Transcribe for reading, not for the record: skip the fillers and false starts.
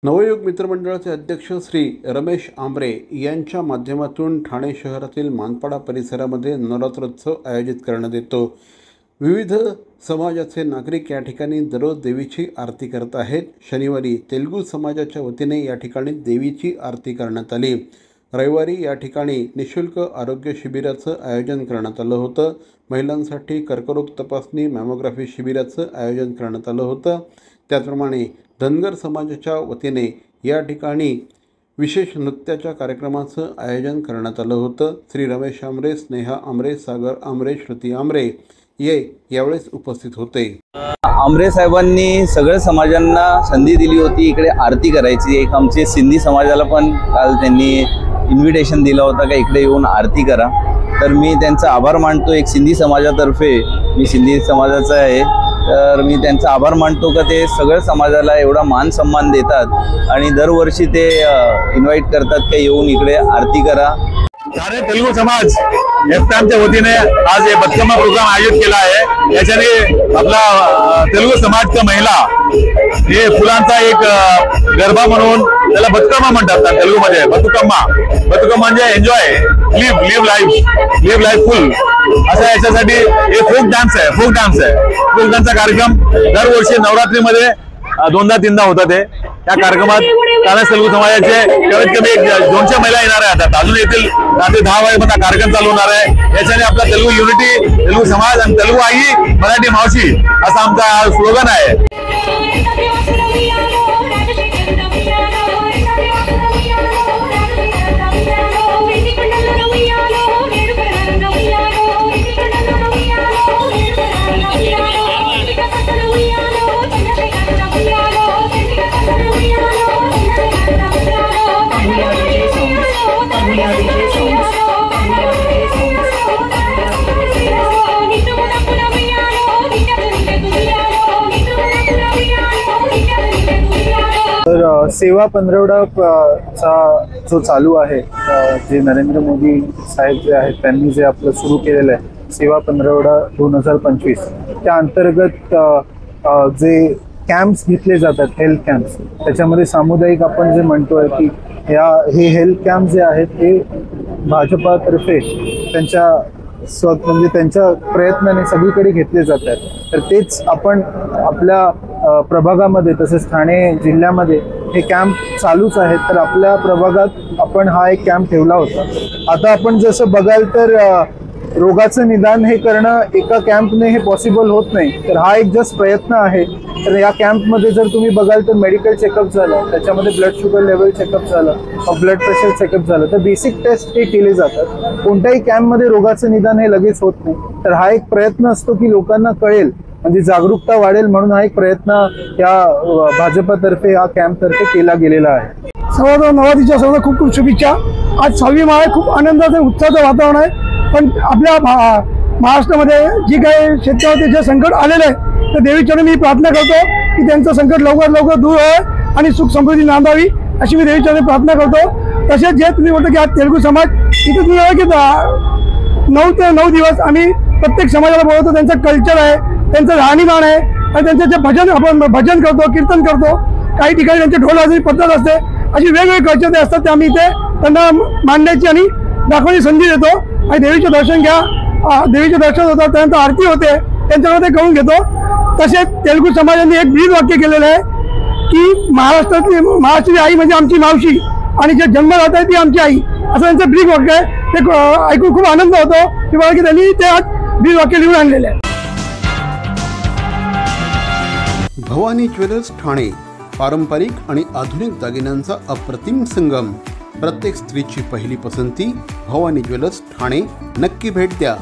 नवयुग मित्रमंडळाचे अध्यक्ष श्री रमेश आमरे यांच्या माध्यमातून ठाणे शहरातील मानपाडा परिसरामध्ये नवरात्रोत्सव आयोजित करण्यात येतो। विविध समाजाचे नागरिक या ठिकाणी दररोज देवीची आरती करत आहेत। शनिवारी तेलुगू समाजाच्या वतीने या ठिकाणी देवीची आरती करण्यात आली। रविवारी या ठिकाणी निशुल्क आरोग्य शिबिराचं आयोजन करण्यात आलं होतं। महिलांसाठी कर्करोग तपासणी मॅमोग्राफी शिबिराचं आयोजन करण्यात आलं होतं। त्याचप्रमाणे धनगर समाजाच्या वतीने या ठिकाणी विशेष नृत्याच्या कार्यक्रमाचं आयोजन करण्यात आलं होतं। श्री रमेश आमरे, स्नेहा आमरे, सागर आमरे, श्रुती आमरे यावेळेस उपस्थित होते। आमरे साहेबांनी सगळ्या समाजांना संधी दिली होती इकडे आरती करायची। एक आमचे सिंधी समाजाला पण काल त्यांनी इन्व्हिटेशन दिलं होतं का इकडे येऊन आरती करा। तर मी त्यांचा आभार मानतो। एक सिंधी समाजातर्फे, मी सिंधी समाजाचा आहे, तर मी त्यांचा आभार मानतो का ते सगळ्या समाजाला एवढा मान सन्मान देतात आणि दरवर्षी ते इन्व्हाइट करतात की येऊन इकडे आरती करा। ठाणे तेलुगू समाज एफएमच्या वतीने आज हे बतकम्मा प्रोग्राम आयोजित केला आहे। याच्याने आपला तेलुगू समाजच्या महिला हे फुलांचा एक गरबा म्हणून त्याला बतकम्मा म्हणतात तेलुगूमध्ये। बतुकम्मा म्हणजे एन्जॉय, लिव्ह लाईफ फुल असं याच्यासाठी हे फोक डान्स आहे। फोक डान्सचा कार्यक्रम दरवर्षी नवरात्रीमध्ये दोनदा-तीनदा होतात। त्या कार्यक्रमात ठाणे तेलुगू समाजाचे कमीत कमी 200 महिला येणार आहेत। अजून येथील रात्री 10 वाजेपर्यंत कार्यक्रम चालू होणार आहे। याच्याने आपला तेलुगू युनिटी, तेलुगू समाज आणि तेलुगू आई मराठी मावशी असा आमचा स्लोगन आहे। तर सेवा पंधरवडा चा जो चालू आहे, जे नरेंद्र मोदी साहेब जे आहेत त्यांनी जे आपलं सुरू केलेलं आहे सेवा पंधरवडा 2025, त्या अंतर्गत जे कॅम्प्स घेतले जातात, हेल्थ कॅम्प्स, त्याच्यामध्ये सामुदायिक आपण जे म्हणतोय की हे हेल्थ कॅम्प जे आहेत हे भाजपातर्फे त्यांच्या म्हणजे त्यांच्या प्रयत्नाने सगळीकडे घेतले जातात। तर तेच आपण आपल्या प्रभागामध्ये तसेच ठाणे जिल्ह्यामध्ये हे कॅम्प चालूच आहेत। तर आपल्या प्रभागात आपण हा एक कॅम्प ठेवला होता। आता आपण जसं बघाल तर रोगाचं निदान हे करणं एका कॅम्पने हे पॉसिबल होत नाही। तर हा एक जस्ट प्रयत्न आहे। तर या कॅम्पमध्ये जर तुम्ही बघाल तर मेडिकल चेकअप झालं, त्याच्यामध्ये ब्लड शुगर लेवल चेकअप झालं, ब्लड प्रेशर चेकअप झालं, तर बेसिक टेस्ट हे केले जातात। कोणत्याही कॅम्पमध्ये रोगाचं निदान हे लगेच होत नाही। तर हा एक प्रयत्न असतो की लोकांना कळेल, म्हणजे जागरूकता वाढेल, म्हणून हा एक प्रयत्न या भाजपतर्फे या कॅम्पतर्फे केला गेलेला आहे। सर्व नवरात्रीच्या सर्वांना खूप खूप शुभेच्छा। आज 6वी माळ आहे, खूप आनंदाचं उत्साहाचं वातावरण आहे। पण आपल्या महाराष्ट्रामध्ये जी काही शेतकऱ्यावरती जे संकट आलेलं आहे तर देवीचरणी मी प्रार्थना करतो की त्यांचं संकट लवकर दूर व्हावं आणि सुख समृद्धी नांदावी अशी मी देवीचरणी प्रार्थना करतो। तसेच जे तुम्ही म्हणतो की आज तेलुगू समाज इथे तुम्ही की 9 ते 9 दिवस आम्ही प्रत्येक समाजाला बोलवतो। त्यांचं कल्चर आहे, त्यांचं राहणीमान आहे आणि त्यांचं जे भजन, आपण भजन करतो, कीर्तन करतो, काही ठिकाणी त्यांची ढोल वाजवण्याची पद्धत असते, अशी वेगवेगळे कल्चर ते असतात, ते आम्ही इथे त्यांना मांडण्याची आणि दाखवण्याची संधी देतो। आणि देवीचे दर्शन घ्या, देवीचे दर्शन होतात, त्यानंतर आरती होते, त्यांच्यामध्ये कळून घेतो। तसेच तेलुगू समाजाने एक ब्रीद वाक्य केलेलं आहे की महाराष्ट्राची आई म्हणजे आमची मावशी आणि जे जन्मदाता आहे ती आमची आई, असं त्यांचं ब्रीद वाक्य आहे। ते ऐकून खूप आनंद होतो की बघा की त्यांनी ते आज ब्रीद वाक्य लिहून आणलेले आहे। भवानी ज्वेलर्स ठाणे, पारंपरिक आणि आधुनिक दागिन्यांचा अप्रतिम संगम। प्रत्येक स्त्रीची पहिली पसंती भवानी ज्वेलर्स ठाणे। नक्की भेट द्या।